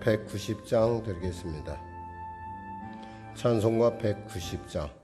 190장 드리겠습니다. 찬송가 190장.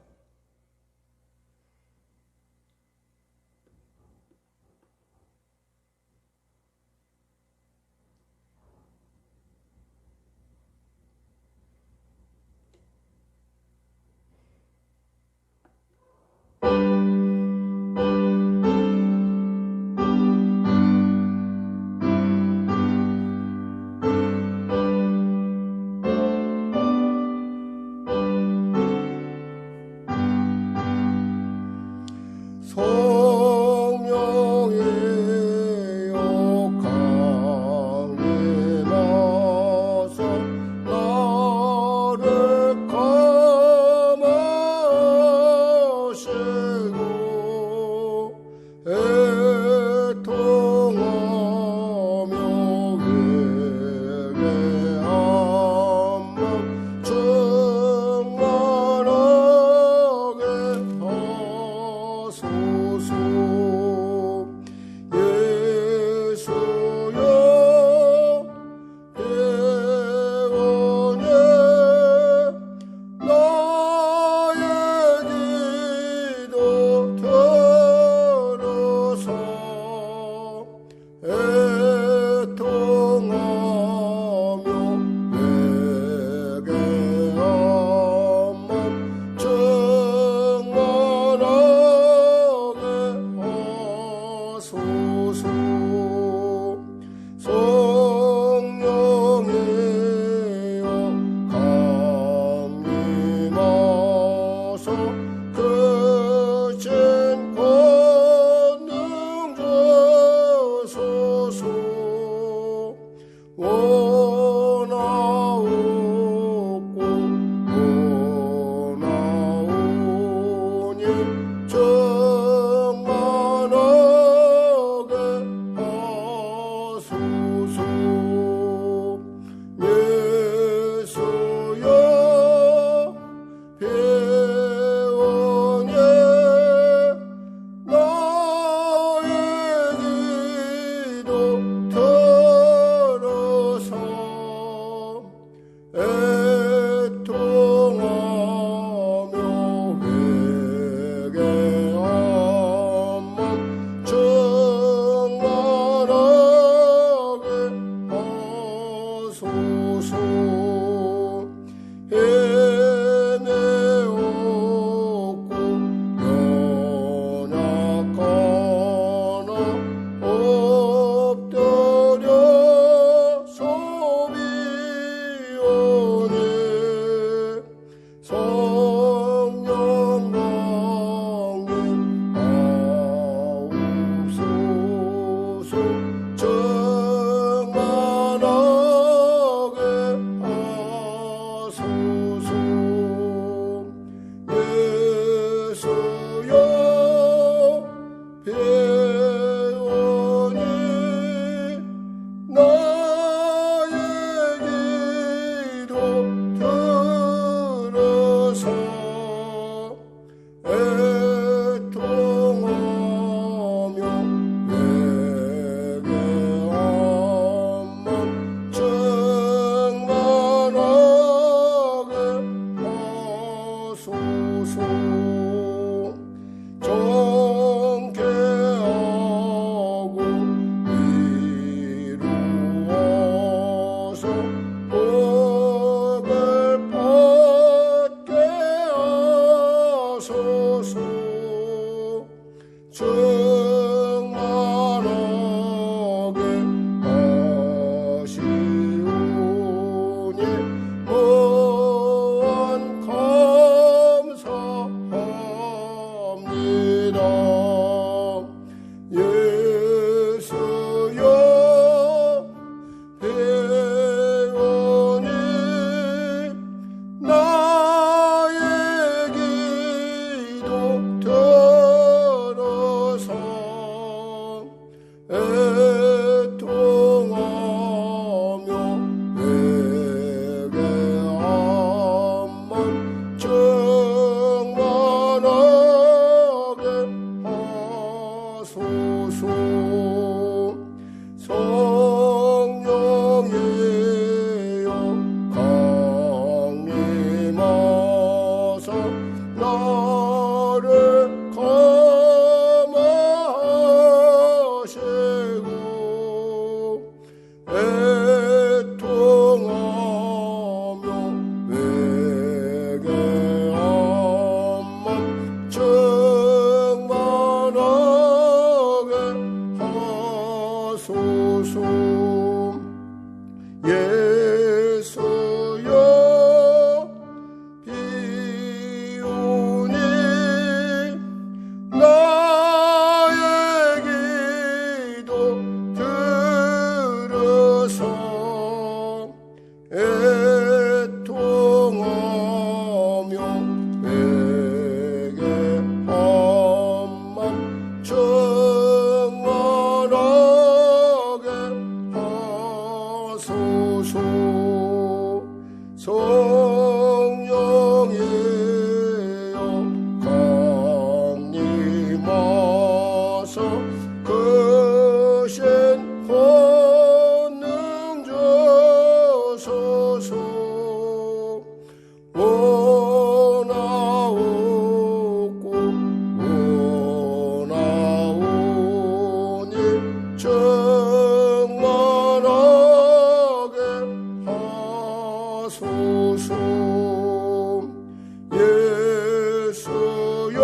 예수여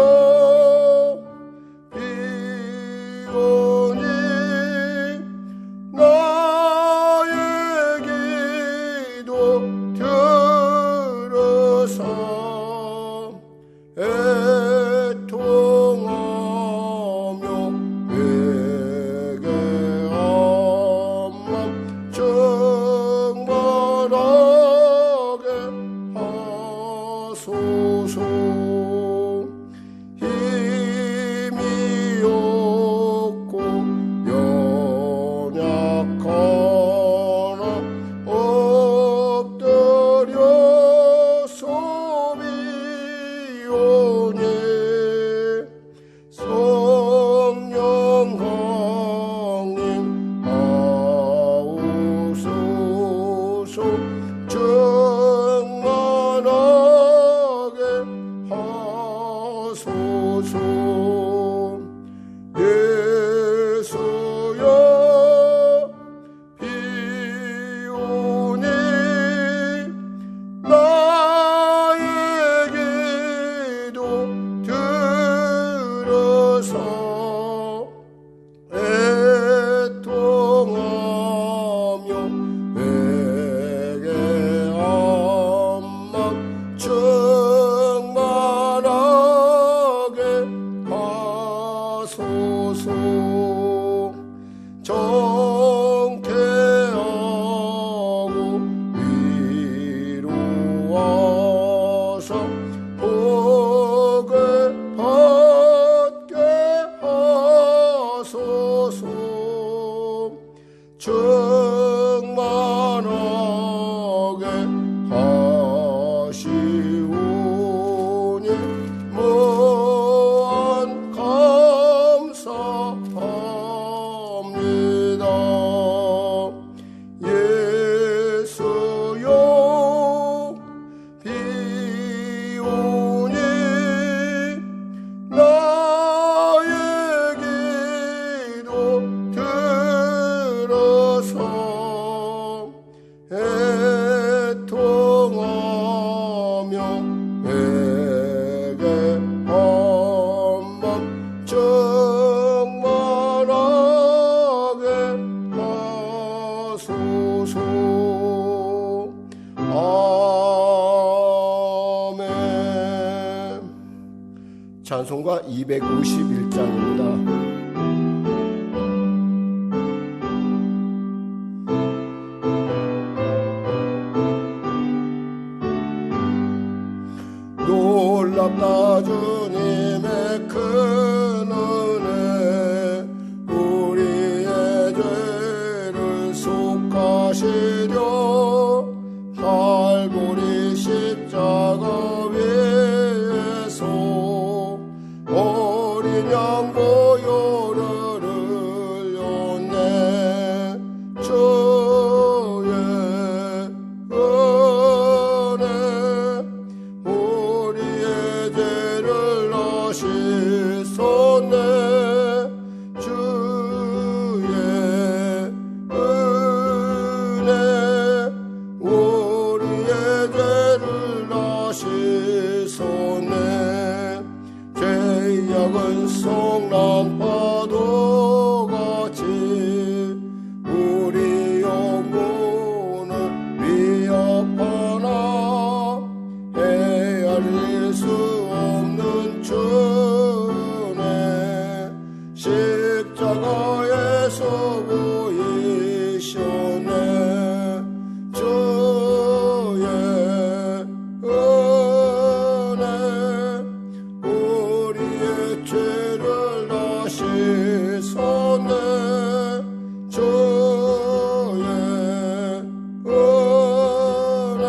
비오니 나의 기도 들으사 애통하며 내게 한번 정말하게 하소서. 힘이 없고 연약하나 엎드려 소비오니 성령 강림 하옵소서. 충만하게 하소서. 예수여 비오니 나의 기도 들으사 애통하며 내게 한번 충만하게 하소서. 정케하고 위로하사 복을 받게 하소서. 충만하게 하시오니 무한 감사합니다. 예수여 비오니 나의 기도 들어서 애통하며 내게 한번 정말하게 하소서. 아멘. 찬송가 251장입니다. 놀랍다 주님의 큰 은혜, 우리의 죄를 속하시려 칼보리 십자가 위에서 어린 양 보혈을 흘렸네. 주의 은혜 우리의 죄를 씻었네. 주의 은혜 우리의 죄를 씻었네. 죄악은 성난 파도같이 우리 영혼을 위협하나 헤아릴 수 없는 주네. 십자가에서 보이셨네. 주의 은혜 우리의 죄를 다 씻었네. 주의 은혜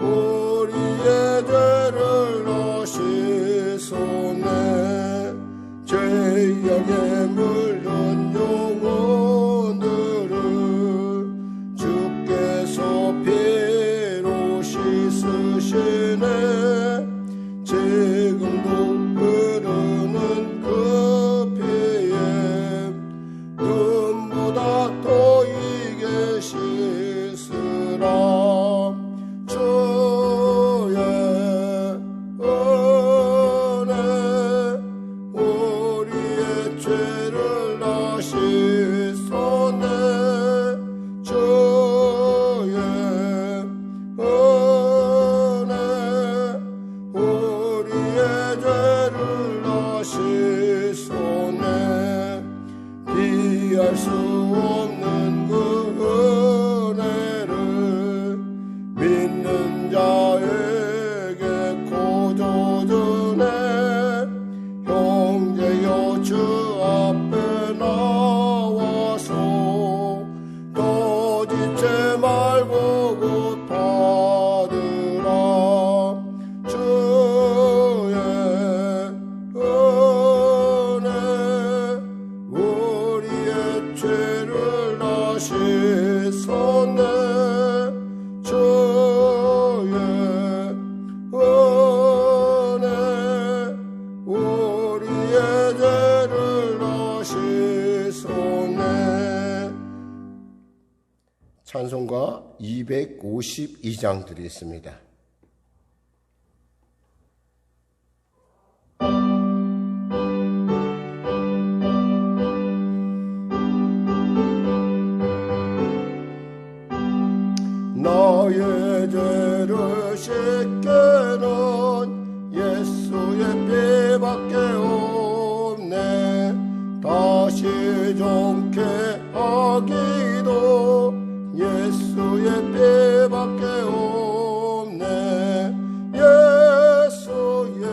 우리의 죄를 다 씻었네. 죄악에 물든 영혼들을 주께서 피로 씻으시네. 지금도 흐르는 그 피에 눈보다 더 이게 씻으라. 자에게 고조드네 형제여 주 앞에 나와서 거짓죄 말고 곧 받으라 주의 은혜 우리의 죄를 다시솟네 주의 은혜 우리의 죄를 다시솟네. 찬송가 252장 드리겠습니다. 나의 죄를 씻게는 예수의 피밖에 없네 다시 정케 하기도 예수의 피밖에 없네 예수의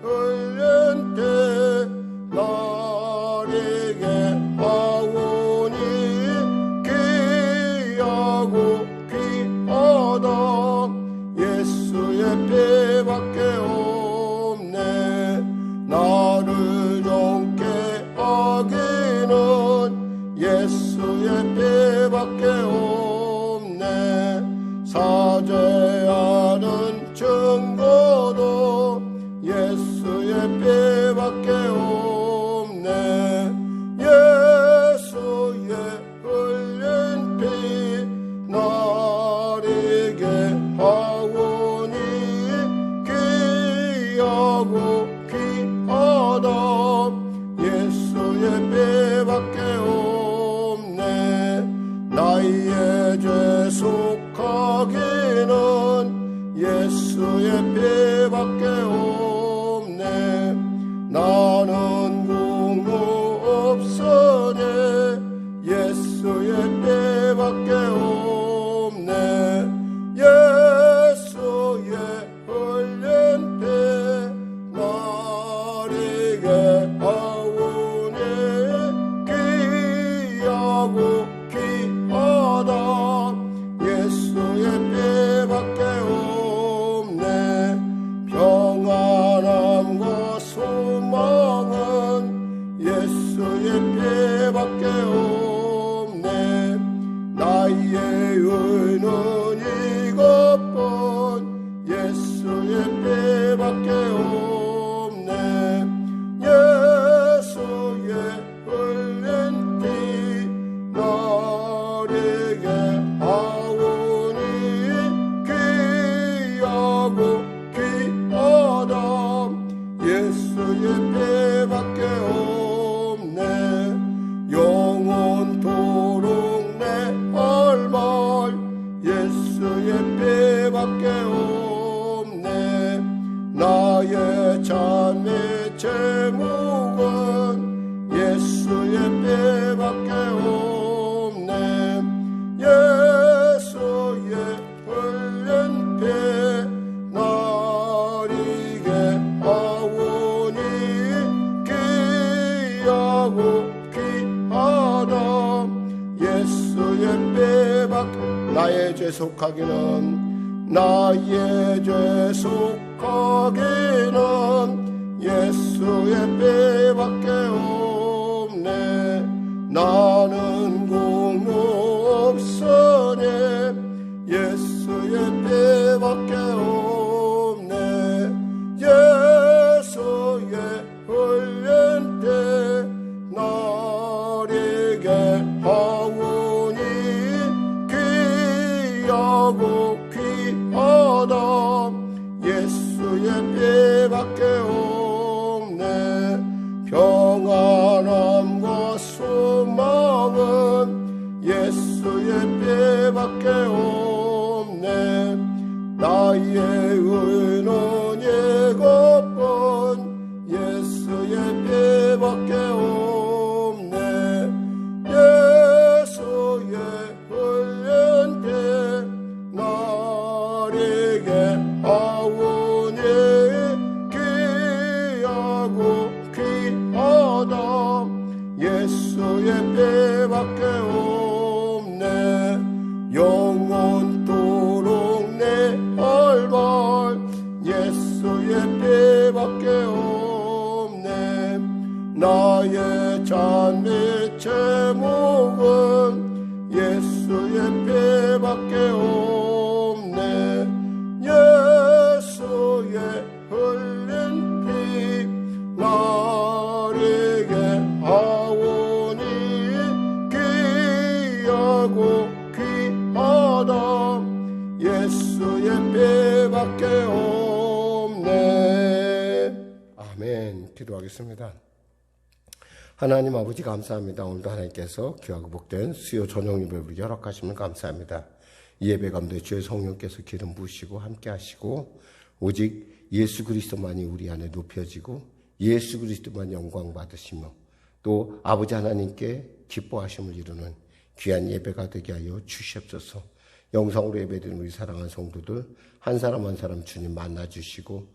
흘린 피 나에게 하오니 귀하고 귀하다 예수의 피밖에 없네 나를 정케 하기는 예수의 피밖에 없네 사죄하는 증거도 예수의 피밖에 없네 예수의 흘린 피 나에게 하오니 귀하고 귀하다 예수의 피밖에 없네 나의 죄 속하기는 예수의 피밖에 없네 나는 공로 없으니 예수의 피밖에 없네 예수의 흘린 피 나에게 하오니 귀하고 귀하다 예수의 피밖에 없네 평안함과 소망은 예수의 피밖에 없네 나의 의는 이것뿐 예수의 피밖에 없네 예수의 흘린 피 나에게 하오니 귀하고 귀하다 예수의 피밖에 없네 영원토록 내 할 말 예수의 피밖에 없네 나의 찬미 제목은 예수의 피밖에 없네 예수의 흘린 피 나에게 하오니 귀하고 귀하다 예수의 피밖에 나의 죄 속하기는 나의 죄 속하기는 예수의 피밖에 없네 나는 공로 없으니 예수의 피밖에 없네 예수의 흘린 피 나에게 하오니 귀하고 귀하다 예수의 피밖에 없네 평안함과 소망은 예수의 피밖에 없네 나의 의는 이것뿐 예수의 피밖에 없네 예수의 흘린 피 나에게 예수의 배밖에 없네. 영원토록 내 할 말 예수의 배밖에 없네. 나의 찬미 제목은 예수의 배밖에 없네. 예수의 흘린 피 나에게 하오니 귀하고 귀하다. 예수의 배밖에 없네. 아멘. 기도하겠습니다. 하나님 아버지 감사합니다. 오늘도 하나님께서 귀하고 복된 수요 저녁 예배를 허락하시면 감사합니다. 이 예배 가운데 주의 성령께서 기름 부으시고 함께 하시고 오직 예수 그리스도만이 우리 안에 높여지고 예수 그리스도만 영광 받으시며 또 아버지 하나님께 기뻐하심을 이루는 귀한 예배가 되게 하여 주시옵소서. 영상으로 예배드리는 우리 사랑하는 성도들 한 사람 한 사람 주님 만나주시고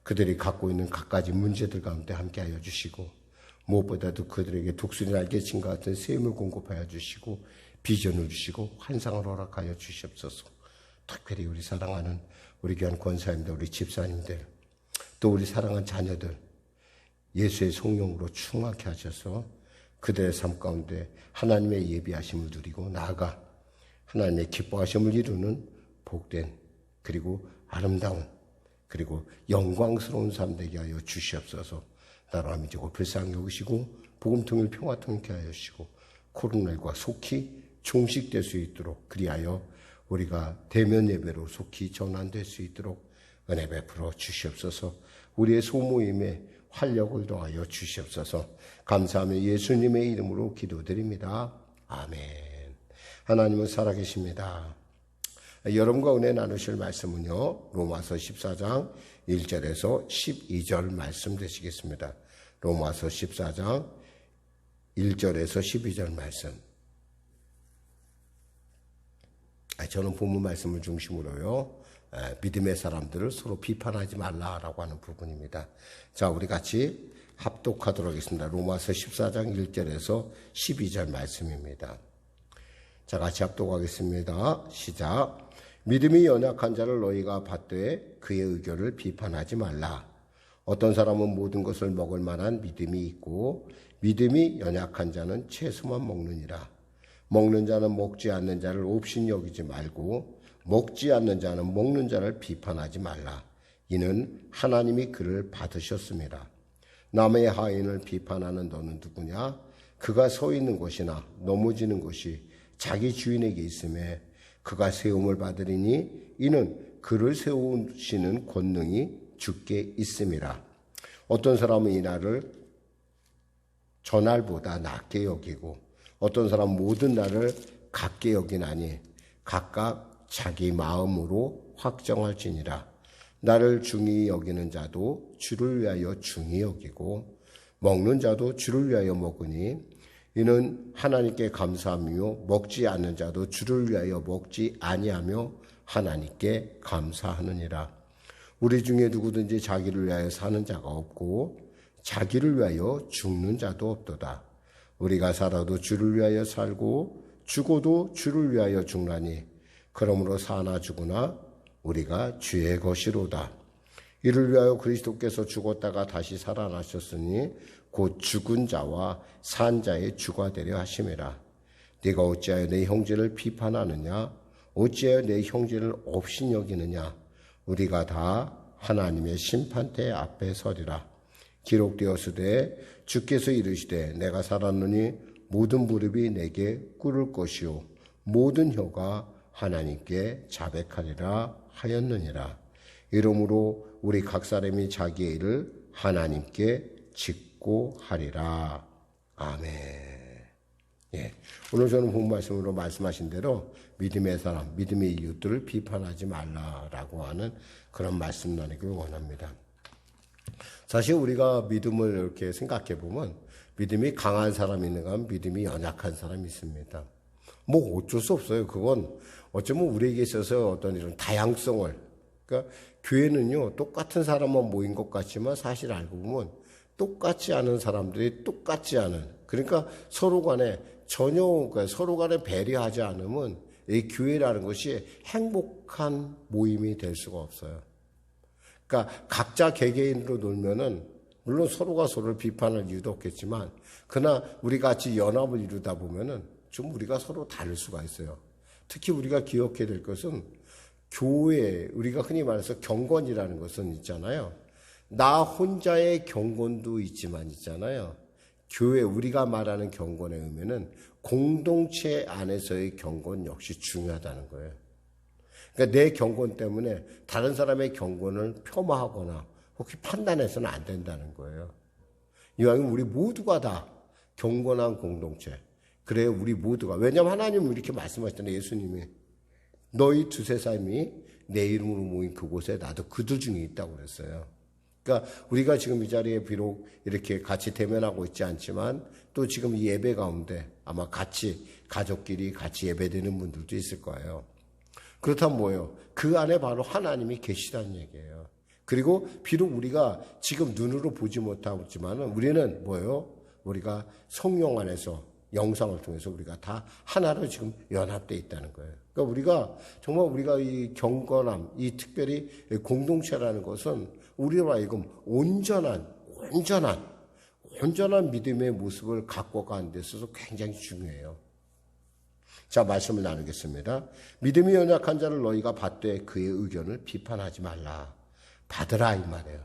그들이 갖고 있는 갖가지 문제들 가운데 함께하여 주시고 무엇보다도 그들에게 독수리 날개친과 같은 셈을 공급하여 주시고 비전을 주시고 환상을 허락하여 주시옵소서. 특별히 우리 사랑하는 우리 귀한 권사님들, 우리 집사님들, 또 우리 사랑하는 자녀들 예수의 성령으로 충만케 하셔서 그들의 삶 가운데 하나님의 예비하심을 누리고 나아가 하나님의 기뻐하심을 이루는 복된 그리고 아름다운 그리고 영광스러운 삶 되게 하여 주시옵소서. 나라 미지고 불쌍히 여기시고 복음통일 평화통일케 하여 주시고 코로나19가 속히 종식될 수 있도록 그리하여 우리가 대면 예배로 속히 전환될 수 있도록 은혜 베풀어 주시옵소서. 우리의 소모임에 활력을 더하여 주시옵소서. 감사하며 예수님의 이름으로 기도드립니다. 아멘. 하나님은 살아계십니다. 여러분과 은혜 나누실 말씀은요, 로마서 14장 1절에서 12절 말씀 되시겠습니다. 로마서 14장 1절에서 12절 말씀. 저는 본문 말씀을 중심으로요, 믿음의 사람들을 서로 비판하지 말라라고 하는 부분입니다. 자, 우리 같이 합독하도록 하겠습니다. 로마서 14장 1절에서 12절 말씀입니다. 자, 같이 합독하겠습니다. 시작. 믿음이 연약한 자를 너희가 받되 그의 의견을 비판하지 말라. 어떤 사람은 모든 것을 먹을 만한 믿음이 있고 믿음이 연약한 자는 채소만 먹느니라. 먹는 자는 먹지 않는 자를 없인 여기지 말고 먹지 않는 자는 먹는 자를 비판하지 말라. 이는 하나님이 그를 받으셨습니다. 남의 하인을 비판하는 너는 누구냐? 그가 서 있는 곳이나 넘어지는 곳이 자기 주인에게 있음에 그가 세움을 받으리니 이는 그를 세우시는 권능이 주께 있음이라. 어떤 사람은 이날을 전날보다 낮게 여기고 어떤 사람은 모든 날을 같게 여기나니 각각 자기 마음으로 확정할지니라. 나를 중히 여기는 자도 주를 위하여 중히 여기고 먹는 자도 주를 위하여 먹으니 이는 하나님께 감사하며 먹지 않는 자도 주를 위하여 먹지 아니하며 하나님께 감사하느니라. 우리 중에 누구든지 자기를 위하여 사는 자가 없고 자기를 위하여 죽는 자도 없도다. 우리가 살아도 주를 위하여 살고 죽어도 주를 위하여 죽나니 그러므로 사나 죽으나 우리가 주의 것이로다. 이를 위하여 그리스도께서 죽었다가 다시 살아나셨으니 곧 죽은 자와 산 자의 주가 되려 하심이라. 네가 어찌하여 내 형제를 비판하느냐? 어찌하여 내 형제를 없인 여기느냐? 우리가 다 하나님의 심판대 앞에 서리라. 기록되었으되 주께서 이르시되 내가 살았느니 모든 무릎이 내게 꿇을 것이요 모든 혀가 하나님께 자백하리라 하였느니라. 이러므로 우리 각 사람이 자기의 일을 하나님께 짓고 하리라. 아멘. 예, 오늘 저는 본 말씀으로 말씀하신 대로 믿음의 사람, 믿음의 이웃들을 비판하지 말라라고 하는 그런 말씀 나누기를 원합니다. 사실 우리가 믿음을 이렇게 생각해 보면 믿음이 강한 사람이 있는가 하면 믿음이 연약한 사람이 있습니다. 뭐 어쩔 수 없어요. 그건 어쩌면 우리에게 있어서 어떤 이런 다양성을, 그러니까 교회는요 똑같은 사람만 모인 것 같지만 사실 알고 보면 똑같지 않은 사람들이 똑같지 않은 그러니까 서로 간에 전혀 서로 간에 배려하지 않으면 이 교회라는 것이 행복한 모임이 될 수가 없어요. 그러니까 각자 개개인으로 놀면은 물론 서로가 서로를 비판할 이유도 없겠지만 그러나 우리 같이 연합을 이루다 보면은 좀 우리가 서로 다를 수가 있어요. 특히 우리가 기억해야 될 것은 교회, 우리가 흔히 말해서 경건이라는 것은 있잖아요. 나 혼자의 경건도 있잖아요. 교회, 우리가 말하는 경건의 의미는 공동체 안에서의 경건 역시 중요하다는 거예요. 그러니까 내 경건 때문에 다른 사람의 경건을 폄하하거나 혹시 판단해서는 안 된다는 거예요. 이왕이면 우리 모두가 다 경건한 공동체. 그래요, 우리 모두가. 왜냐하면 하나님은 이렇게 말씀하셨잖아요. 예수님이 너희 두세 사람이 내 이름으로 모인 그곳에 나도 그들 중에 있다고 그랬어요. 그러니까 우리가 지금 이 자리에 비록 이렇게 같이 대면하고 있지 않지만 또 지금 이 예배 가운데 아마 같이 가족끼리 같이 예배드리는 분들도 있을 거예요. 그렇다면 뭐예요? 그 안에 바로 하나님이 계시다는 얘기예요. 그리고 비록 우리가 지금 눈으로 보지 못하지만은 우리는 뭐예요? 우리가 성령 안에서 영상을 통해서 우리가 다 하나로 지금 연합되어 있다는 거예요. 그러니까 우리가 정말 우리가 이 경건함, 이 특별히 공동체라는 것은 우리로 하여금 온전한 믿음의 모습을 갖고 가는 데 있어서 굉장히 중요해요. 자, 말씀을 나누겠습니다. 믿음이 연약한 자를 너희가 받되 그의 의견을 비판하지 말라. 받으라 이 말이에요.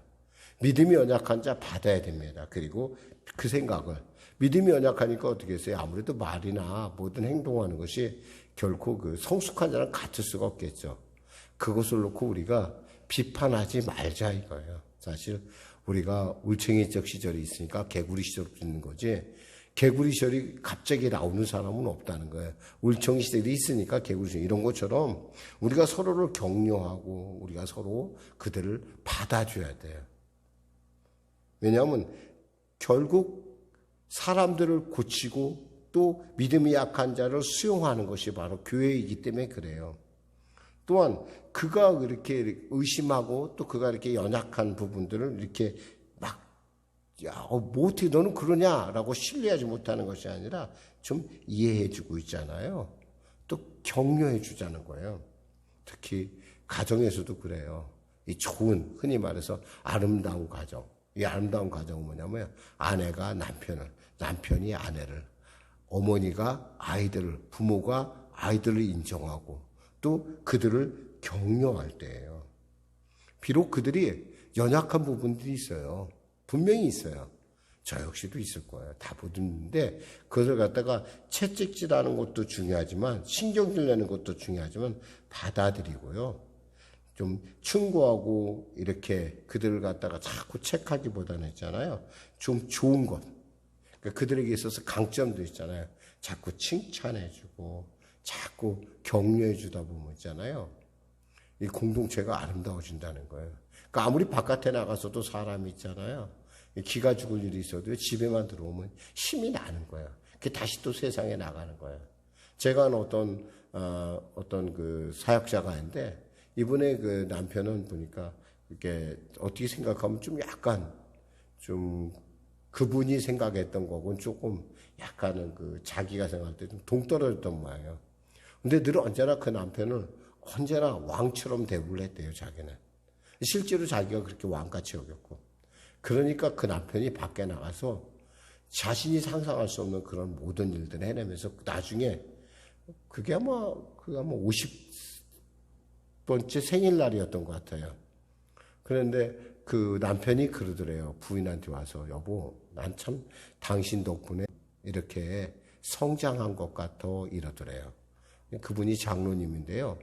믿음이 연약한 자 받아야 됩니다. 그리고 그 생각을 믿음이 연약하니까 어떻게 했어요? 아무래도 말이나 모든 행동하는 것이 결코 그 성숙한 자랑 같을 수가 없겠죠. 그것을 놓고 우리가 비판하지 말자 이거예요. 사실 우리가 울챙이적 시절이 있으니까 개구리 시절도 있는 거지 개구리 시절이 갑자기 나오는 사람은 없다는 거예요. 울챙이 시절이 있으니까 개구리 시절 이런 것처럼 우리가 서로를 격려하고 우리가 서로 그들을 받아줘야 돼요. 왜냐하면 결국 사람들을 고치고 또 믿음이 약한 자를 수용하는 것이 바로 교회이기 때문에 그래요. 또한 그가 이렇게 의심하고 또 그가 이렇게 연약한 부분들을 이렇게 막 뭐 어떻게 너는 그러냐라고 신뢰하지 못하는 것이 아니라 좀 이해해주고 있잖아요. 또 격려해주자는 거예요. 특히 가정에서도 그래요. 이 좋은 흔히 말해서 아름다운 가정. 이 아름다운 가정은 뭐냐면 아내가 남편을, 남편이 아내를, 어머니가 아이들을, 부모가 아이들을 인정하고 또 그들을 격려할 때예요. 비록 그들이 연약한 부분들이 있어요. 분명히 있어요. 저 역시도 있을 거예요. 다 보는데 그것을 갖다가 채찍질하는 것도 중요하지만 신경질 내는 것도 중요하지만 받아들이고요. 좀 충고하고 이렇게 그들을 갖다가 자꾸 체크하기보다는 있잖아요. 좀 좋은 것. 그러니까 그들에게 있어서 강점도 있잖아요. 자꾸 칭찬해주고 자꾸 격려해주다 보면 있잖아요. 이 공동체가 아름다워진다는 거예요. 그러니까 아무리 바깥에 나가서도 사람이 있잖아요. 기가 죽을 일이 있어도 집에만 들어오면 힘이 나는 거예요. 그게 다시 또 세상에 나가는 거예요. 제가 어떤 그 사역자가 있는데 이분의 그 남편은 보니까 이렇게 어떻게 생각하면 좀 약간 좀 그분이 생각했던 거고는 조금 약간은 그 자기가 생각할 때 좀 동떨어졌던 모양이에요. 근데 늘 언제나 그 남편을 언제나 왕처럼 대우를 했대요, 자기는. 실제로 자기가 그렇게 왕같이 여겼고. 그러니까 그 남편이 밖에 나가서 자신이 상상할 수 없는 그런 모든 일들을 해내면서 나중에 그게 아마 50번째 생일날이었던 것 같아요. 그런데 그 남편이 그러더래요. 부인한테 와서 여보, 난 참 당신 덕분에 이렇게 성장한 것 같아 이러더래요. 그분이 장로님인데요.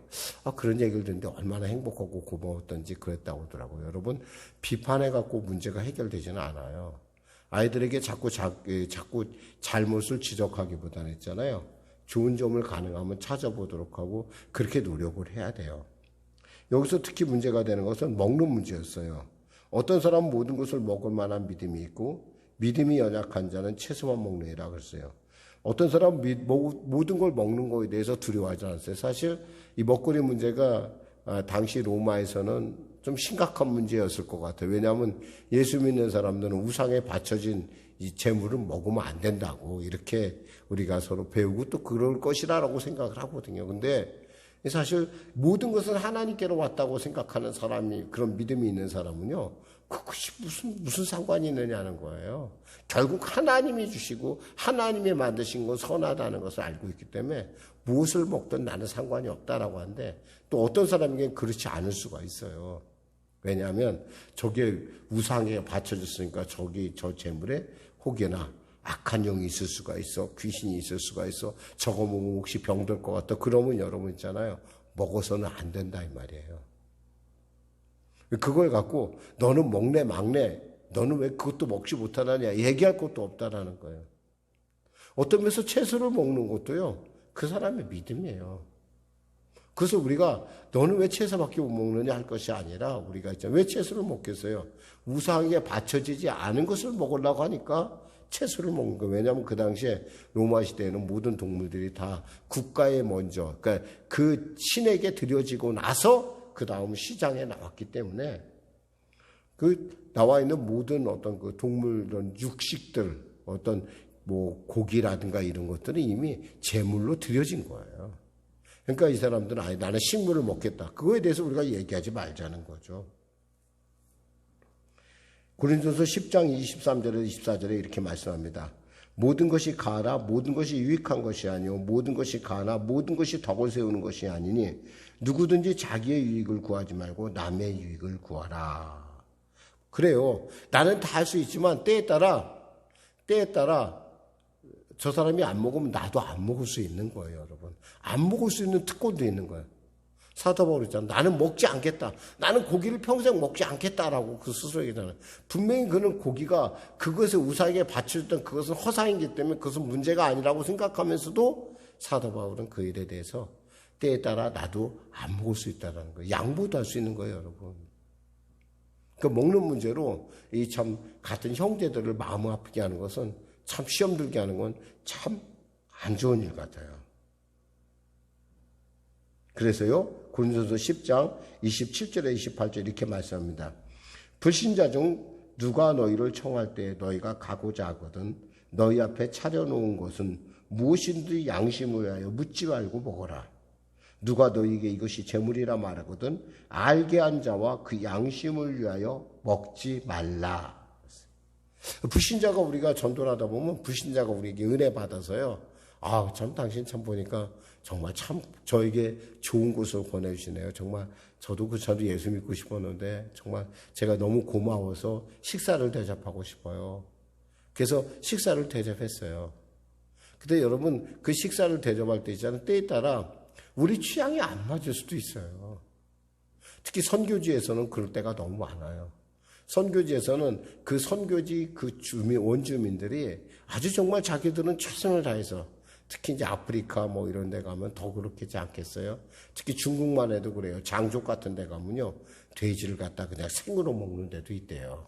그런 얘기를 듣는데 얼마나 행복하고 고마웠던지 그랬다고 하더라고요. 여러분, 비판해갖고 문제가 해결되지는 않아요. 아이들에게 자꾸 잘못을 지적하기보다는 있잖아요. 좋은 점을 가능하면 찾아보도록 하고 그렇게 노력을 해야 돼요. 여기서 특히 문제가 되는 것은 먹는 문제였어요. 어떤 사람은 모든 것을 먹을 만한 믿음이 있고 믿음이 연약한 자는 채소만 먹느니라 그랬어요. 어떤 사람은 모든 걸 먹는 거에 대해서 두려워하지 않았어요. 사실 이 먹거리 문제가 당시 로마에서는 좀 심각한 문제였을 것 같아요. 왜냐하면 예수 믿는 사람들은 우상에 바쳐진 이 재물을 먹으면 안 된다고 이렇게 우리가 서로 배우고 또 그럴 것이라고 생각을 하거든요. 근데 사실 모든 것은 하나님께로 왔다고 생각하는 사람이, 그런 믿음이 있는 사람은요, 그것이 무슨 상관이 있느냐는 거예요. 결국 하나님이 주시고 하나님이 만드신 건 선하다는 것을 알고 있기 때문에 무엇을 먹든 나는 상관이 없다라고 하는데, 또 어떤 사람에게는 그렇지 않을 수가 있어요. 왜냐하면 저게 우상에 바쳐졌으니까 저 재물에 혹여나 악한 영이 있을 수가 있어, 귀신이 있을 수가 있어, 저거 먹으면 혹시 병들 것 같다, 그러면 여러분 있잖아요, 먹어서는 안 된다 이 말이에요. 그걸 갖고 너는 먹네 막네, 너는 왜 그것도 먹지 못하느냐 얘기할 것도 없다라는 거예요. 어떤 면에서 채소를 먹는 것도요, 그 사람의 믿음이에요. 그래서 우리가 너는 왜 채소밖에 못 먹느냐 할 것이 아니라, 우리가 있잖아요, 왜 채소를 먹겠어요? 우상에 바쳐지지 않은 것을 먹으려고 하니까 채소를 먹는 거예요. 왜냐하면 그 당시에 로마 시대에는 모든 동물들이 다 국가에 먼저, 그러니까 그 신에게 드려지고 나서 그 다음 시장에 나왔기 때문에, 그 나와 있는 모든 어떤 그 동물, 이런 육식들, 어떤 뭐 고기라든가 이런 것들은 이미 제물로 드려진 거예요. 그러니까 이 사람들은 아니 나는 식물을 먹겠다, 그거에 대해서 우리가 얘기하지 말자는 거죠. 고린도서 10장 23절에 24절에 이렇게 말씀합니다. 모든 것이 가라, 모든 것이 유익한 것이 아니요 모든 것이 가나 모든 것이 덕을 세우는 것이 아니니 누구든지 자기의 유익을 구하지 말고 남의 유익을 구하라. 그래요. 나는 다 할 수 있지만 때에 따라 저 사람이 안 먹으면 나도 안 먹을 수 있는 거예요, 여러분. 안 먹을 수 있는 특권도 있는 거예요. 사도 바울이 있잖아, 나는 먹지 않겠다, 나는 고기를 평생 먹지 않겠다라고 그 스스로 얘기하잖아요. 분명히 그는 고기가 그것에 우상에게 바쳐졌던 그것은 허상이기 때문에 그것은 문제가 아니라고 생각하면서도 사도 바울은 그 일에 대해서 때에 따라 나도 안 먹을 수 있다는 거예요. 양보도 할 수 있는 거예요, 여러분. 그 먹는 문제로 이 참 같은 형제들을 마음 아프게 하는 것은, 참 시험 들게 하는 건 참 안 좋은 일 같아요. 그래서요, 고린도서 10장 27절에 28절 이렇게 말씀합니다. 불신자 중 누가 너희를 청할 때 너희가 가고자 하거든 너희 앞에 차려놓은 것은 무엇인지 양심을 위하여 묻지 말고 먹어라. 누가 너희에게 이것이 재물이라 말하거든 알게 한 자와 그 양심을 위하여 먹지 말라. 불신자가 우리가 전도를 하다 보면 불신자가 우리에게 은혜 받아서요, 아, 참 당신 참 보니까 정말 참 저에게 좋은 곳을 보내주시네요. 정말 저도 예수 믿고 싶었는데 정말 제가 너무 고마워서 식사를 대접하고 싶어요. 그래서 식사를 대접했어요. 근데 여러분, 그 식사를 대접할 때 있잖아요, 때에 따라 우리 취향이 안 맞을 수도 있어요. 특히 선교지에서는 그럴 때가 너무 많아요. 선교지에서는 그 선교지 그 원주민들이 아주 정말 자기들은 최선을 다해서, 특히 이제 아프리카 뭐 이런 데 가면 더 그렇겠지 않겠어요? 특히 중국만 해도 그래요. 장족 같은 데 가면요, 돼지를 갖다 그냥 생으로 먹는 데도 있대요.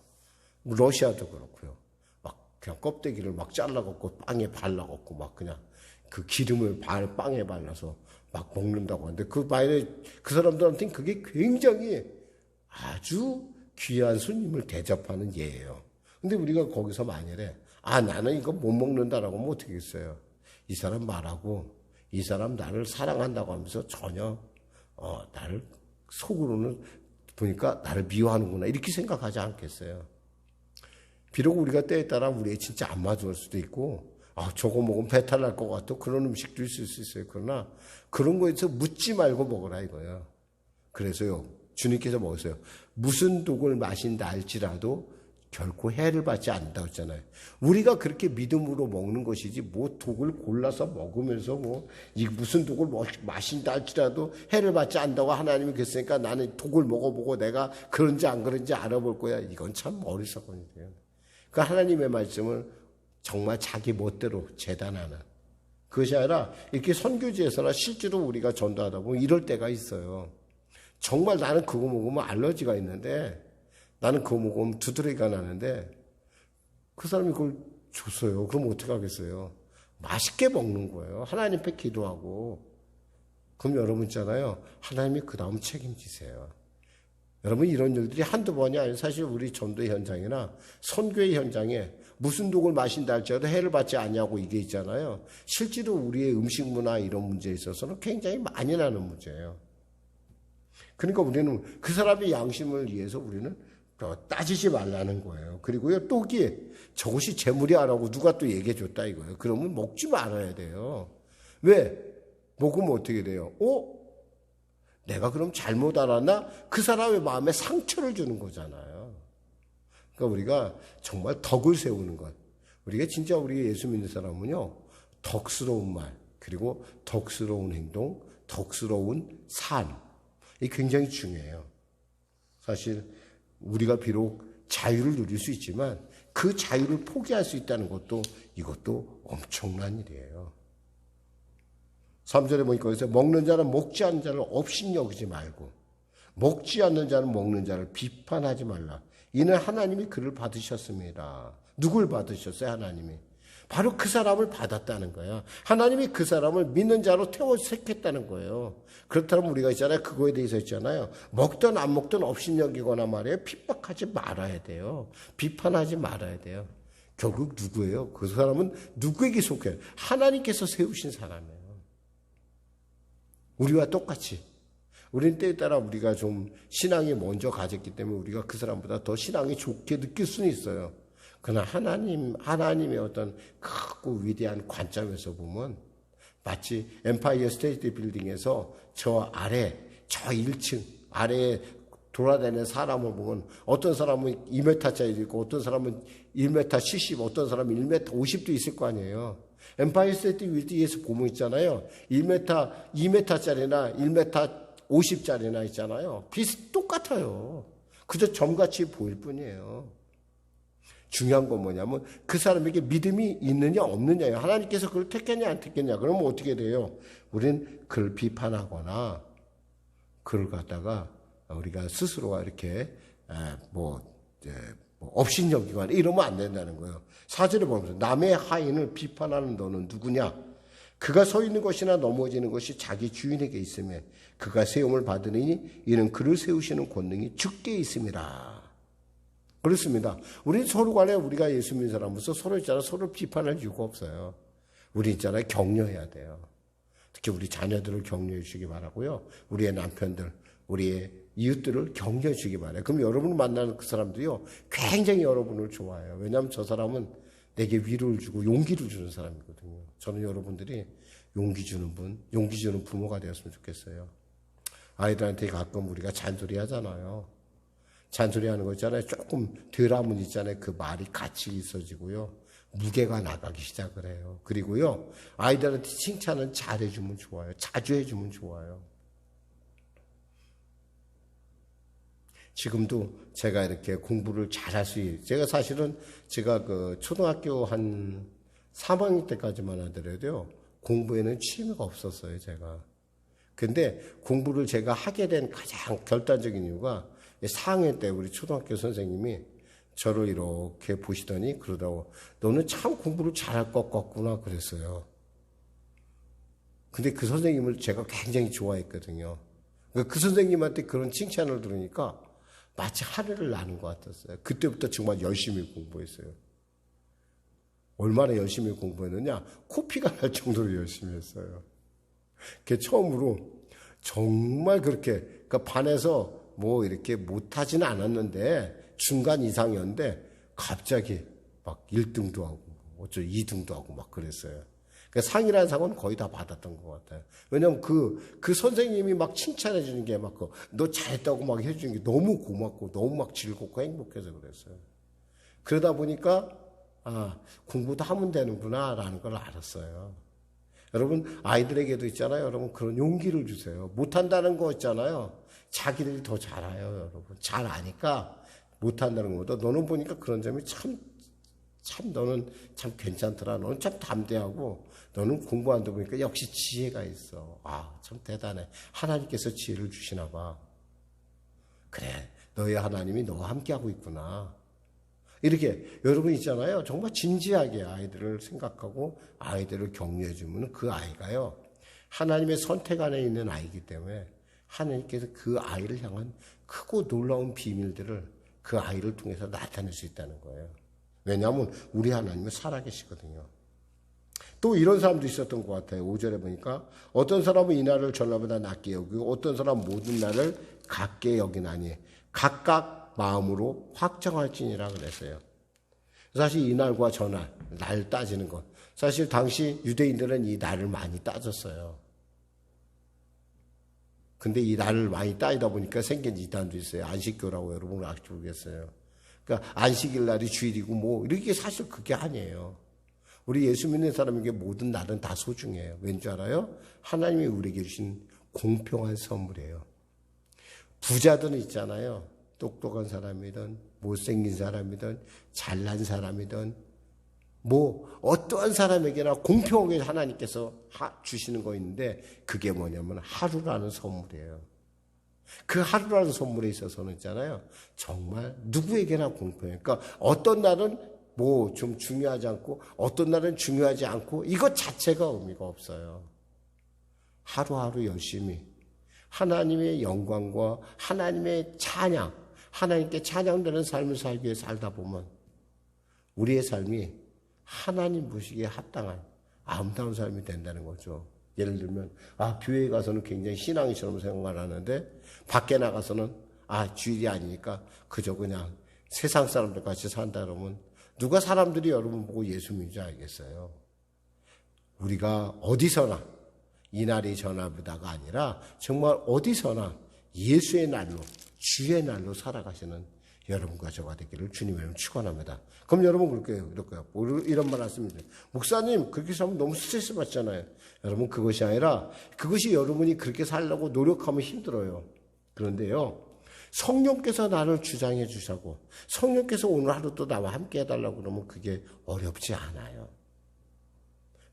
러시아도 그렇고요. 막 그냥 껍데기를 막 잘라갖고 빵에 발라갖고 막 그냥 그 기름을 빵에 발라서 막 먹는다고 하는데, 그 사람들한테는 그게 굉장히 아주 귀한 손님을 대접하는 예예요. 근데 우리가 거기서 만약에 나는 이거 못 먹는다라고 하면 어떻게 했어요? 이 사람 말하고 이 사람 나를 사랑한다고 하면서 전혀 나를 속으로는 보니까 나를 미워하는구나 이렇게 생각하지 않겠어요? 비록 우리가 때에 따라 우리의 진짜 안 맞을 수도 있고, 저거 먹으면 배탈 날 것 같아, 그런 음식도 있을 수 있어요. 그러나 그런 거에서 묻지 말고 먹으라 이거예요. 그래서요, 주님께서 먹으세요. 무슨 독을 마신다 할지라도 결코 해를 받지 않는다고 했잖아요. 우리가 그렇게 믿음으로 먹는 것이지, 뭐 독을 골라서 먹으면서 이 무슨 독을 마신다 할지라도 해를 받지 않는다고 하나님이 그랬으니까 나는 독을 먹어보고 내가 그런지 안 그런지 알아볼 거야. 이건 참 어리석은 일이에요. 그 하나님의 말씀을 정말 자기 멋대로 재단하는, 그것이 아니라 이렇게 선교지에서나 실제로 우리가 전도하다 보면 이럴 때가 있어요. 정말 나는 그거 먹으면 알러지가 있는데, 나는 그거 먹으면 두드러기가 나는데 그 사람이 그걸 줬어요. 그럼 어떻게 하겠어요? 맛있게 먹는 거예요. 하나님 앞에 기도하고. 그럼 여러분 있잖아요, 하나님이 그 다음 책임지세요. 여러분 이런 일들이 한두 번이 아니에요. 사실 우리 전도 현장이나 선교의 현장에 무슨 독을 마신다 할지라도 해를 받지 않냐고 이게 있잖아요. 실제로 우리의 음식 문화 이런 문제에 있어서는 굉장히 많이 나는 문제예요. 그러니까 우리는 그 사람의 양심을 위해서 우리는 따지지 말라는 거예요. 그리고요, 또기에 저것이 재물이야라고 누가 또 얘기해 줬다 이거예요. 그러면 먹지 말아야 돼요. 왜? 먹으면 어떻게 돼요? 내가 그럼 잘못 알았나? 그 사람의 마음에 상처를 주는 거잖아요. 그러니까 우리가 정말 덕을 세우는 것. 우리가 진짜 우리 예수 믿는 사람은요, 덕스러운 말, 그리고 덕스러운 행동, 덕스러운 삶. 이게 굉장히 중요해요. 사실 우리가 비록 자유를 누릴 수 있지만 그 자유를 포기할 수 있다는 것도 이것도 엄청난 일이에요. 3절에 보니까 여기서 먹는 자는 먹지 않는 자를 업신여기지 말고 먹지 않는 자는 먹는 자를 비판하지 말라. 이는 하나님이 그를 받으셨습니다. 누굴 받으셨어요? 하나님이. 바로 그 사람을 받았다는 거예요. 하나님이 그 사람을 믿는 자로 태워 택했다는 거예요. 그렇다면 우리가 있잖아요. 그거에 대해서 있잖아요. 먹든 안 먹든 업신여기거나 말이에요. 핍박하지 말아야 돼요. 비판하지 말아야 돼요. 결국 누구예요? 그 사람은 누구에게 속해요? 하나님께서 세우신 사람이에요. 우리와 똑같이. 우리는 때에 따라 우리가 좀 신앙이 먼저 가졌기 때문에 우리가 그 사람보다 더 신앙이 좋게 느낄 수는 있어요. 그러나 하나님의 어떤 크고 위대한 관점에서 보면 마치 엠파이어 스테이트 빌딩에서 저 아래, 저 1층 아래에 돌아다니는 사람을 보면 어떤 사람은 2m짜리도 있고 어떤 사람은 1m 70, 어떤 사람은 1m 50도 있을 거 아니에요. 엠파이어 스테이트 빌딩에서 보면 있잖아요. 2m짜리나 1m 50짜리나 있잖아요. 똑같아요. 그저 점같이 보일 뿐이에요. 중요한 건 뭐냐면 그 사람에게 믿음이 있느냐 없느냐예요. 하나님께서 그를 택했냐 안 택했냐. 그러면 어떻게 돼요? 우리는 그를 비판하거나 그를 갖다가 우리가 스스로가 이렇게 업신여기거나 이러면 안 된다는 거예요. 4절에 보면서 남의 하인을 비판하는 너는 누구냐? 그가 서 있는 것이나 넘어지는 것이 자기 주인에게 있으며 그가 세움을 받으니 이는 그를 세우시는 권능이 주께 있습니다. 그렇습니다. 우리 서로 간에 우리가 예수 믿는 사람으로서 서로 있잖아 서로 비판할 이유가 없어요. 우리 있잖아요 격려해야 돼요. 특히 우리 자녀들을 격려해 주시기 바라고요. 우리의 남편들, 우리의 이웃들을 격려해 주시기 바라요. 그럼 여러분을 만나는 그 사람들이요 굉장히 여러분을 좋아해요. 왜냐하면 저 사람은 내게 위로를 주고 용기를 주는 사람이거든요. 저는 여러분들이 용기 주는 분, 용기 주는 부모가 되었으면 좋겠어요. 아이들한테 가끔 우리가 잔소리 하잖아요. 잔소리 하는 거 있잖아요. 조금 덜 하면 있잖아요. 그 말이 가치 있어지고요. 무게가 나가기 시작을 해요. 그리고요. 아이들한테 칭찬은 잘해주면 좋아요. 자주 해주면 좋아요. 지금도 제가 이렇게 공부를 잘할 수 있어요. 제가 사실은 제가 그 초등학교 한 3학년 때까지만 하더라도요. 공부에는 취미가 없었어요. 제가. 근데 공부를 제가 하게 된 가장 결단적인 이유가 4학년 때 우리 초등학교 선생님이 저를 이렇게 보시더니 그러더라고. 너는 참 공부를 잘할 것 같구나 그랬어요. 근데 그 선생님을 제가 굉장히 좋아했거든요. 그 선생님한테 그런 칭찬을 들으니까 마치 하늘을 나는 것 같았어요. 그때부터 정말 열심히 공부했어요. 얼마나 열심히 공부했느냐? 코피가 날 정도로 열심히 했어요. 그게 처음으로 정말 그렇게 그러니까 반에서 뭐 이렇게 못하지는 않았는데 중간 이상이었는데 갑자기 막 1등도 하고 어쩌 2등도 하고 막 그랬어요. 그러니까 상이라는 상은 거의 다 받았던 것 같아요. 왜냐면 그 선생님이 막 칭찬해 주는 게 막 너 잘했다고 막 해주는 게 너무 고맙고 너무 막 즐겁고 행복해서 그랬어요. 그러다 보니까 공부도 하면 되는구나라는 걸 알았어요. 여러분 아이들에게도 있잖아요. 여러분 그런 용기를 주세요. 못한다는 거 있잖아요. 자기들이 더 잘 알아요. 여러분 잘 아니까 못한다는 것보다 너는 보니까 그런 점이 참 너는 참 괜찮더라. 너는 참 담대하고 너는 공부한다 보니까 역시 지혜가 있어. 참 대단해. 하나님께서 지혜를 주시나 봐. 그래 너희 하나님이 너와 함께하고 있구나. 이렇게 여러분 있잖아요. 정말 진지하게 아이들을 생각하고 아이들을 격려해 주면 그 아이가요. 하나님의 선택 안에 있는 아이이기 때문에 하나님께서 그 아이를 향한 크고 놀라운 비밀들을 그 아이를 통해서 나타낼 수 있다는 거예요. 왜냐하면 우리 하나님은 살아계시거든요. 또 이런 사람도 있었던 것 같아요. 5절에 보니까 어떤 사람은 이 날을 전날보다 낮게 여기고 어떤 사람은 모든 날을 같게 여기나니 각각 마음으로 확정할지니라 그랬어요. 사실 이 날과 저날, 날 따지는 것. 사실 당시 유대인들은 이 날을 많이 따졌어요. 근데 이 날을 많이 따지다 보니까 생긴 이단도 있어요. 안식교라고 여러분 아실지 모르겠어요. 그러니까 안식일 날이 주일이고 뭐 이렇게 사실 그게 아니에요. 우리 예수 믿는 사람에게 모든 날은 다 소중해요. 왠지 알아요? 하나님이 우리에게 주신 공평한 선물이에요. 부자들은 있잖아요. 똑똑한 사람이든 못생긴 사람이든 잘난 사람이든 뭐 어떠한 사람에게나 공평하게 하나님께서 주시는 거 있는데 그게 뭐냐면 하루라는 선물이에요. 그 하루라는 선물에 있어서는 있잖아요. 정말 누구에게나 공평해요. 그러니까 어떤 날은 뭐 좀 중요하지 않고 어떤 날은 중요하지 않고 이것 자체가 의미가 없어요. 하루하루 열심히 하나님의 영광과 하나님의 찬양, 하나님께 찬양되는 삶을 살기 위해 살다 보면 우리의 삶이 하나님 보시기에 합당한 아름다운 삶이 된다는 거죠. 예를 들면 교회에 가서는 굉장히 신앙이처럼 생각을 하는데 밖에 나가서는 주일이 아니니까 그저 그냥 세상 사람들 같이 산다 그러면 누가 사람들이 여러분 보고 예수 믿는지 알겠어요. 우리가 어디서나 이 날이 저 날보다가 아니라 정말 어디서나 예수의 날로 주의 날로 살아가시는 여러분과 저가 되기를 주님의 이름으로 축원합니다. 그럼 여러분 그럴게요. 이런 말 하십니다. 목사님 그렇게 살면 너무 스트레스 받잖아요. 여러분 그것이 아니라 그것이 여러분이 그렇게 살려고 노력하면 힘들어요. 그런데요. 성령께서 나를 주장해 주시고 성령께서 오늘 하루 또 나와 함께 해달라고 그러면 그게 어렵지 않아요.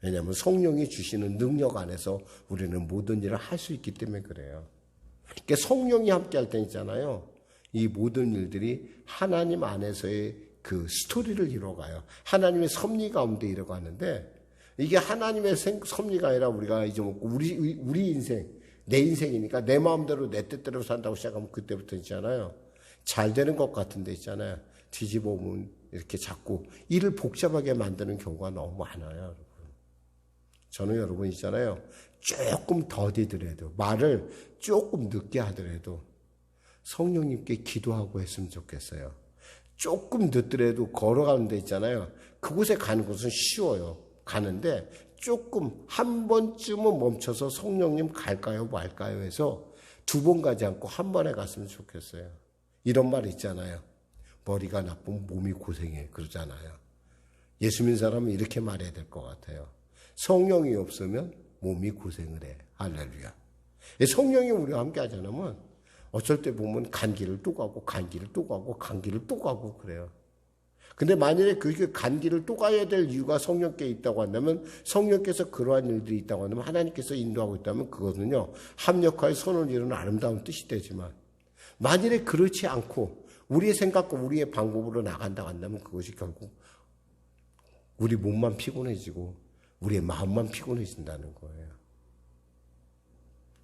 왜냐하면 성령이 주시는 능력 안에서 우리는 모든 일을 할 수 있기 때문에 그래요. 그러니까 성령이 함께 할 때 있잖아요. 이 모든 일들이 하나님 안에서의 그 스토리를 이뤄가요. 하나님의 섭리 가운데 이뤄가는데 이게 하나님의 섭리가 아니라 우리가 이제 우리 인생, 내 인생이니까 내 마음대로 내 뜻대로 산다고 시작하면 그때부터 있잖아요. 잘 되는 것 같은데 있잖아요. 뒤집어 보면 이렇게 자꾸 일을 복잡하게 만드는 경우가 너무 많아요. 여러분. 저는 여러분 있잖아요. 조금 더디더라도 말을 조금 늦게 하더라도 성령님께 기도하고 했으면 좋겠어요. 조금 늦더라도 걸어가는 데 있잖아요. 그곳에 가는 것은 쉬워요. 가는데 조금 한 번쯤은 멈춰서 성령님 갈까요 말까요 해서 2번 가지 않고 한 번에 갔으면 좋겠어요. 이런 말 있잖아요. 머리가 나쁘면 몸이 고생해 그러잖아요. 예수 믿는 사람은 이렇게 말해야 될 것 같아요. 성령이 없으면 몸이 고생을 해. 할렐루야. 성령이 우리와 함께 하지 않으면 어쩔 때 보면 간기를 또 가고 감기를 또 가고 그래요. 근데 만일에 그 간기를 또 가야 될 이유가 성령께 있다고 한다면 성령께서 그러한 일들이 있다고 한다면 하나님께서 인도하고 있다면 그것은요. 합력하여 선을 이루는 아름다운 뜻이 되지만 만일에 그렇지 않고 우리의 생각과 우리의 방법으로 나간다고 한다면 그것이 결국 우리 몸만 피곤해지고 우리의 마음만 피곤해진다는 거예요.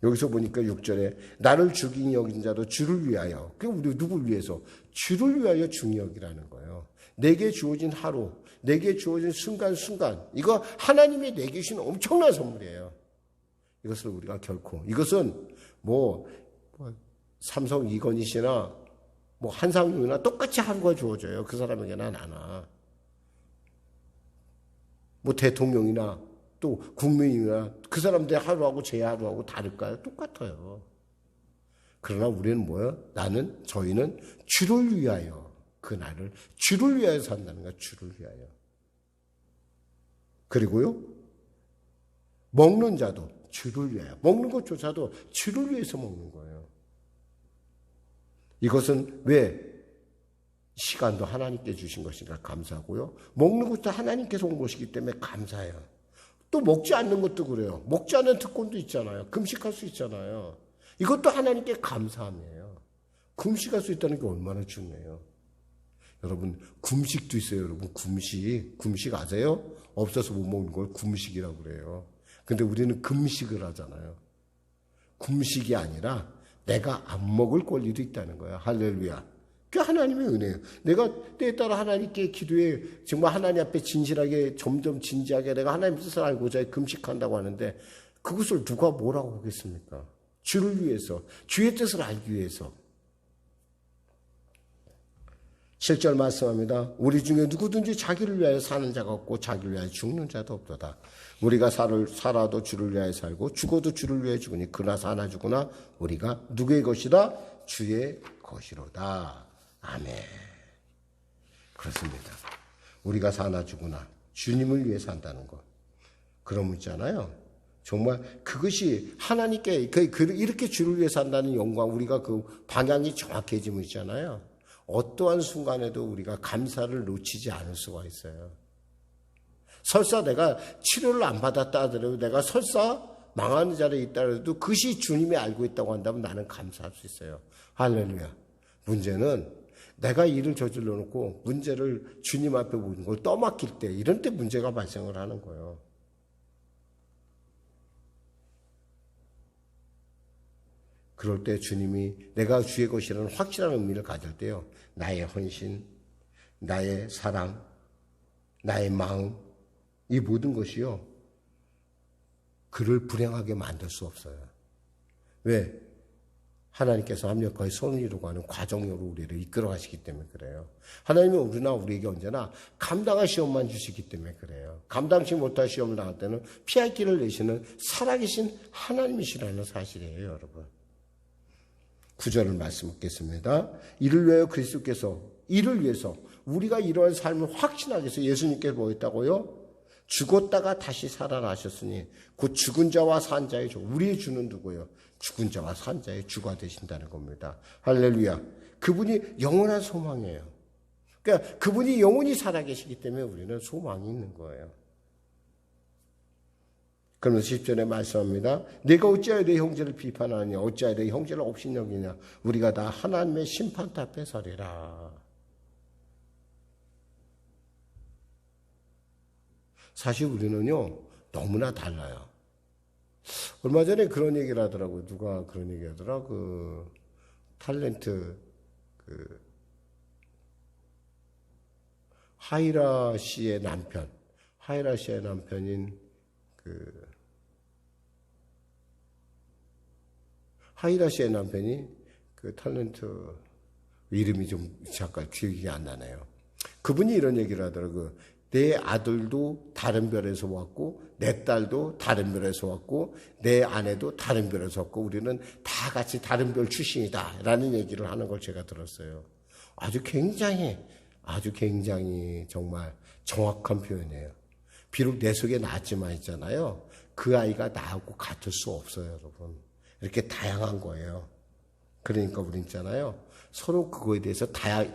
여기서 보니까 6절에 나를 죽인 여긴 자도 주를 위하여. 그게 우리 누굴 위해서? 주를 위하여 중히 여기라는 거예요. 내게 주어진 하루, 내게 주어진 순간순간 이거 하나님이 내게 주신 엄청난 선물이에요. 이것을 우리가 결코 이것은 삼성 이건희 씨나 한상용이나 똑같이 하루가 주어져요. 그 사람에게나 나나. 대통령이나 또 국민이나 그 사람들의 하루하고 제 하루하고 다를까요? 똑같아요. 그러나 우리는 저희는 주를 위하여 그 날을 주를 위하여 산다는 거야. 주를 위하여. 그리고요. 먹는 자도 주를 위하여. 먹는 것조차도 주를 위해서 먹는 거예요. 이것은 왜? 시간도 하나님께 주신 것이라 감사하고요. 먹는 것도 하나님께서 온 것이기 때문에 감사해요. 또 먹지 않는 것도 그래요. 먹지 않는 특권도 있잖아요. 금식할 수 있잖아요. 이것도 하나님께 감사함이에요. 금식할 수 있다는 게 얼마나 중요해요. 여러분 금식도 있어요. 여러분 금식 아세요? 없어서 못 먹는 걸 금식이라고 그래요. 근데 우리는 금식을 하잖아요. 금식이 아니라 내가 안 먹을 권리도 있다는 거야. 할렐루야. 그게 하나님의 은혜예요. 내가 때에 따라 하나님께 기도해 정말 하나님 앞에 진실하게 점점 진지하게 내가 하나님 뜻을 알고자 금식한다고 하는데 그것을 누가 뭐라고 하겠습니까? 주를 위해서, 주의 뜻을 알기 위해서. 7절 말씀합니다. 우리 중에 누구든지 자기를 위하여 사는 자가 없고 자기를 위하여 죽는 자도 없도다. 우리가 살아도 주를 위하여 살고 죽어도 주를 위하여 죽으니 그나 사나 죽으나 우리가 누구의 것이다? 주의 것이로다. 아멘. 그렇습니다. 우리가 사나 죽으나 주님을 위해 산다는 것. 그런 있잖아요. 정말 그것이 하나님께 이렇게 주를 위해 산다는 영광, 우리가 그 방향이 정확해지면 있잖아요. 어떠한 순간에도 우리가 감사를 놓치지 않을 수가 있어요. 설사 내가 치료를 안 받았다 하더라도 내가 설사 망하는 자리에 있다 하더라도 그것이 주님이 알고 있다고 한다면 나는 감사할 수 있어요. 할렐루야. 문제는 내가 일을 저질러 놓고 문제를 주님 앞에 모든 걸 떠맡길 때 이런 때 문제가 발생을 하는 거예요. 그럴 때 주님이 내가 주의 것이라는 확실한 의미를 가질 때요. 나의 헌신, 나의 사랑, 나의 마음, 이 모든 것이요. 그를 불행하게 만들 수 없어요. 왜? 하나님께서 합력하여 선을 이루고 하는 과정으로 우리를 이끌어 가시기 때문에 그래요. 하나님은 우리에게 언제나 감당할 시험만 주시기 때문에 그래요. 감당치 못할 시험을 당할 때는 피할 길을 내시는 살아계신 하나님이시라는 사실이에요, 여러분. 9절을 말씀 읽겠습니다. 이를 위하여 그리스도께서 이를 위해서 우리가 이러한 삶을 확신하기 위해서 예수님께서 뭐 했다고요? 죽었다가 다시 살아나셨으니 곧 죽은 자와 산 자의 주. 우리의 주는 누구예요? 죽은 자와 산 자의 주가 되신다는 겁니다. 할렐루야. 그분이 영원한 소망이에요. 그러니까 그분이 영원히 살아계시기 때문에 우리는 소망이 있는 거예요. 그러면서 10절에 말씀합니다. 내가 어찌하여 내 형제를 비판하느냐 어찌하여 내 형제를 업신여기냐 우리가 다 하나님의 심판대 앞에 서리라. 사실 우리는요 너무나 달라요. 얼마 전에 그런 얘기를 하더라고요. 누가 그런 얘기 하더라. 그 탤런트 하이라 씨의 남편인 하이라 씨의 남편이 그 탤런트 이름이 좀 잠깐 기억이 안 나네요. 그분이 이런 얘기를 하더라고요. 내 아들도 다른 별에서 왔고 내 딸도 다른 별에서 왔고 내 아내도 다른 별에서 왔고 우리는 다 같이 다른 별 출신이다 라는 얘기를 하는 걸 제가 들었어요. 아주 굉장히 정말 정확한 표현이에요. 비록 내 속에 낳았지만 있잖아요. 그 아이가 나하고 같을 수 없어요, 여러분. 이렇게 다양한 거예요. 그러니까 우리 있잖아요. 서로 그거에 대해서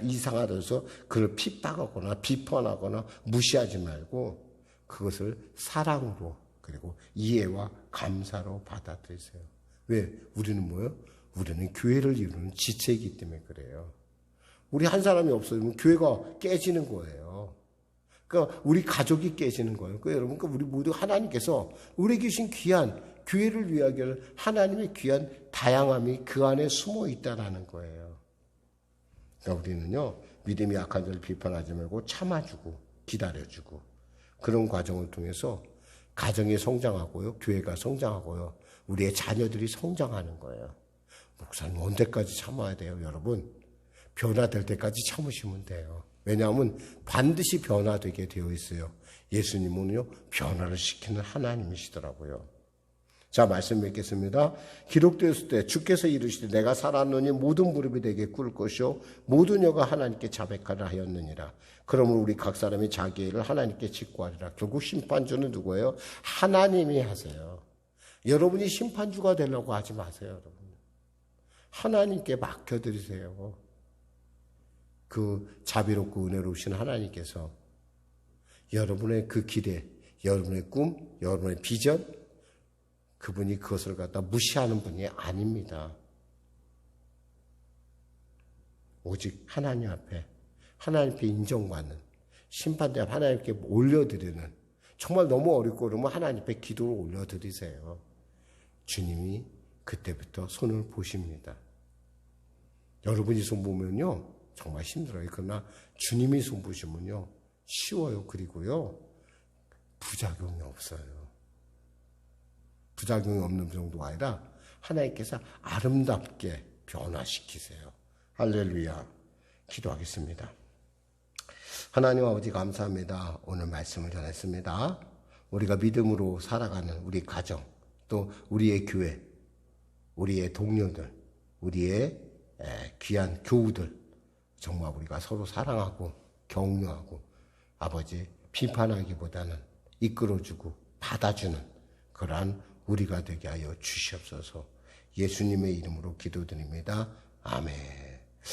이상하다해서 그를 핍박하거나 비판하거나 무시하지 말고 그것을 사랑으로 그리고 이해와 감사로 받아들이세요. 왜? 우리는 뭐예요? 우리는 교회를 이루는 지체이기 때문에 그래요. 우리 한 사람이 없어지면 교회가 깨지는 거예요. 그러니까 우리 가족이 깨지는 거예요. 그러니까 여러분, 우리 모두 하나님께서 우리에게 주신 귀한 교회를 위하여 하나님의 귀한 다양함이 그 안에 숨어 있다라는 거예요. 그러니까 우리는요, 믿음이 약한 자를 비판하지 말고 참아주고 기다려주고 그런 과정을 통해서 가정이 성장하고요, 교회가 성장하고요, 우리의 자녀들이 성장하는 거예요. 목사님 언제까지 참아야 돼요, 여러분? 변화될 때까지 참으시면 돼요. 왜냐하면 반드시 변화되게 되어 있어요. 예수님은요, 변화를 시키는 하나님이시더라고요. 자, 말씀 읽겠습니다. 기록되었을 때 주께서 이르시되 내가 살았노니 모든 무릎이 내게 꿇을 것이요 모든 여가 하나님께 자백하라 하였느니라. 그러면 우리 각 사람이 자기 일을 하나님께 직구하리라. 결국 심판주는 누구예요? 하나님이 하세요. 여러분이 심판주가 되려고 하지 마세요, 여러분. 하나님께 맡겨드리세요. 그 자비롭고 은혜로우신 하나님께서 여러분의 그 기대, 여러분의 꿈, 여러분의 비전, 그분이 그것을 갖다 무시하는 분이 아닙니다. 오직 하나님 앞에 인정받는, 심판대 앞에 하나님께 올려드리는, 정말 너무 어렵고 그러면 하나님 앞에 기도를 올려드리세요. 주님이 그때부터 손을 보십니다. 여러분이 손보면요 정말 힘들어요. 그러나 주님이 손보시면요 쉬워요. 그리고요 부작용이 없어요. 부작용이 없는 정도가 아니라 하나님께서 아름답게 변화시키세요. 할렐루야. 기도하겠습니다. 하나님 아버지 감사합니다. 오늘 말씀을 전했습니다. 우리가 믿음으로 살아가는 우리 가정, 또 우리의 교회, 우리의 동료들, 우리의 귀한 교우들, 정말 우리가 서로 사랑하고 격려하고 아버지 비판하기보다는 이끌어주고 받아주는 그러한 우리가 되게 하여 주시옵소서. 예수님의 이름으로 기도드립니다. 아멘.